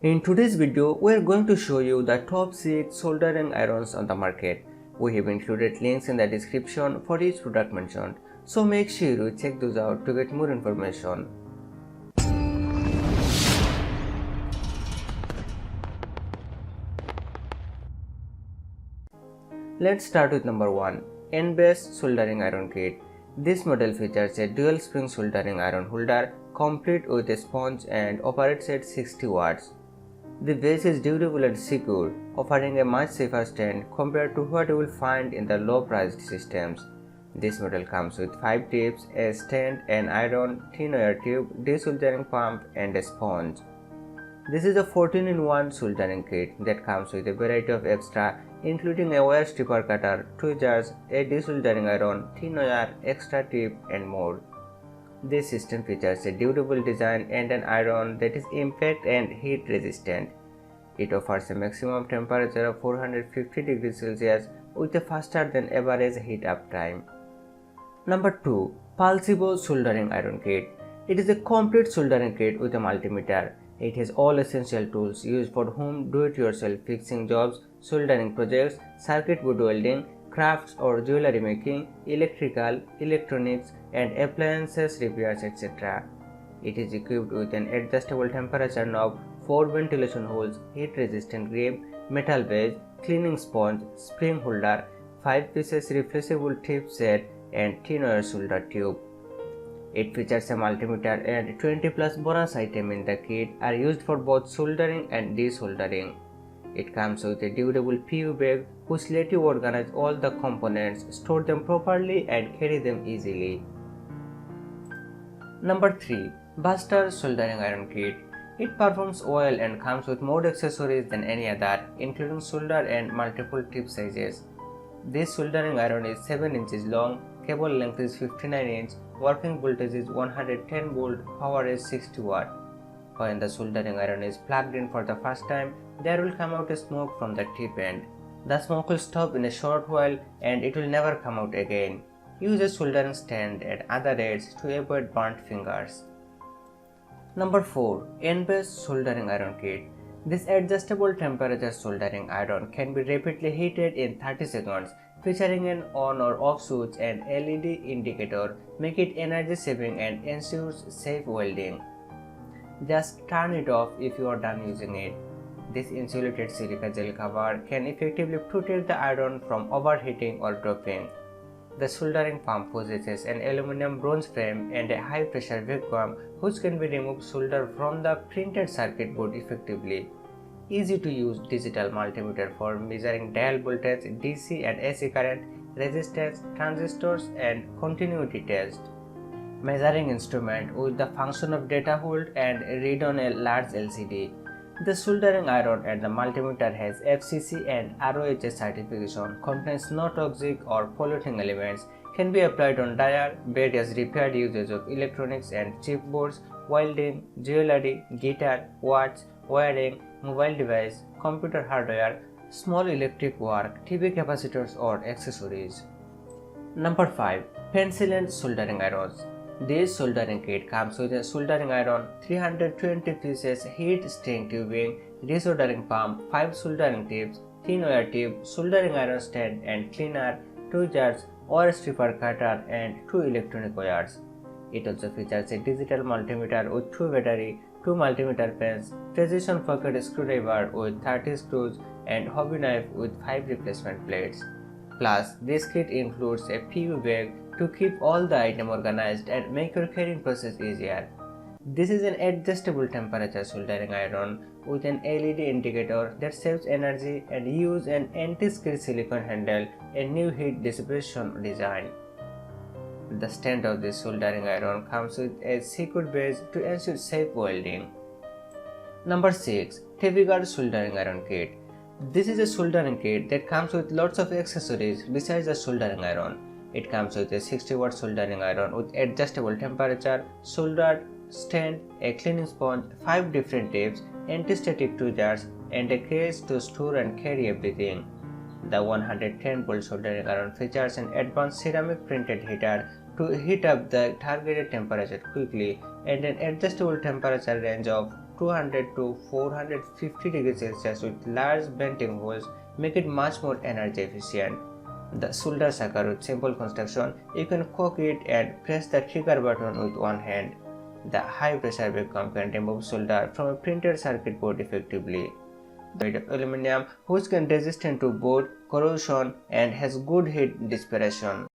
In today's video, we are going to show you the top 6 soldering irons on the market. We have included links in the description for each product mentioned, so make sure you check those out to get more information. Let's start with number 1. Anbes Soldering Iron Kit. This model features a dual spring soldering iron holder complete with a sponge and operates at 60 watts. The base is durable and secure, offering a much safer stand compared to what you will find in the low-priced systems. This model comes with 5 tips, a stand, an iron, thin wire tube, desoldering pump, and a sponge. This is a 14-in-1 soldering kit that comes with a variety of extra, including a wire stripper cutter, tweezers, a desoldering iron, thin wire, extra tip, and more. This system features a durable design and an iron that is impact and heat resistant. It offers a maximum temperature of 450 degrees Celsius with a faster than average heat up time. Number 2. Plusivo Soldering Iron Kit. It is a complete soldering kit with a multimeter. It has all essential tools used for home do-it-yourself fixing jobs, soldering projects, circuit board welding, crafts or jewelry making, electrical, electronics, and appliances repairs, etc. It is equipped with an adjustable temperature knob, 4 ventilation holes, heat-resistant grip, metal base, cleaning sponge, spring holder, 5 pieces replaceable tip set, and thin wire solder tube. It features a multimeter and 20 plus bonus items in the kit are used for both soldering and desoldering. It comes with a durable PU bag which lets you organize all the components, store them properly, and carry them easily. Number 3. Vastar Soldering Iron Kit. It performs well and comes with more accessories than any other, including solder and multiple tip sizes. This soldering iron is 7 inches long, cable length is 59 inches, working voltage is 110 volt, power is 60 watt. When the soldering iron is plugged in for the first time, there will come out a smoke from the tip end. The smoke will stop in a short while and it will never come out again. Use a soldering stand at other ends to avoid burnt fingers. Number 4. Anbes Soldering Iron Kit. This adjustable temperature soldering iron can be rapidly heated in 30 seconds, featuring an on or off switch and LED indicator, make it energy saving and ensures safe welding. Just turn it off if you are done using it. This insulated silica gel cover can effectively protect the iron from overheating or dropping. The soldering pump possesses an aluminum bronze frame and a high pressure vacuum which can be removed solder from the printed circuit board effectively. Easy to use digital multimeter for measuring dial voltage, DC and AC current, resistance, transistors and continuity test. Measuring instrument with the function of data hold and read on a large LCD. The soldering iron at the multimeter has FCC and RoHS certification, contains no toxic or polluting elements, can be applied on dial, various repaired uses of electronics and chipboards, welding, jewelry, guitar, watch, wiring, mobile device, computer hardware, small electric work, TV capacitors or accessories. Number 5. Pancellent Soldering Irons. This soldering kit comes with a soldering iron, 320 pieces heat string tubing, desoldering pump, 5 soldering tips, thin wire tube, soldering iron stand and cleaner, 2 jars, wire stripper cutter and 2 electronic wires. It also features a digital multimeter with 2 battery, 2 multimeter pens, precision pocket screwdriver with 30 screws and hobby knife with 5 replacement plates. Plus, this kit includes a PU bag to keep all the items organized and make your carrying process easier. This is an adjustable temperature soldering iron with an LED indicator that saves energy and uses an anti-skid silicone handle, a new heat dissipation design. The stand of this soldering iron comes with a secure base to ensure safe welding. Number 6. Guard Soldering Iron Kit. This is a soldering kit that comes with lots of accessories besides the soldering iron. It comes with a 60 watt soldering iron with adjustable temperature, soldered stand, a cleaning sponge, 5 different tips, anti-static tweezers, and a case to store and carry everything. The 110 volt soldering iron features an advanced ceramic printed heater to heat up the targeted temperature quickly and an adjustable temperature range of 200 to 450 degrees Celsius with large venting holes make it much more energy efficient. The solder sucker with simple construction, you can cock it and press the trigger button with one hand. The high pressure vacuum can remove solder from a printed circuit board effectively. Made of aluminum which can resistant to both corrosion and has good heat dissipation.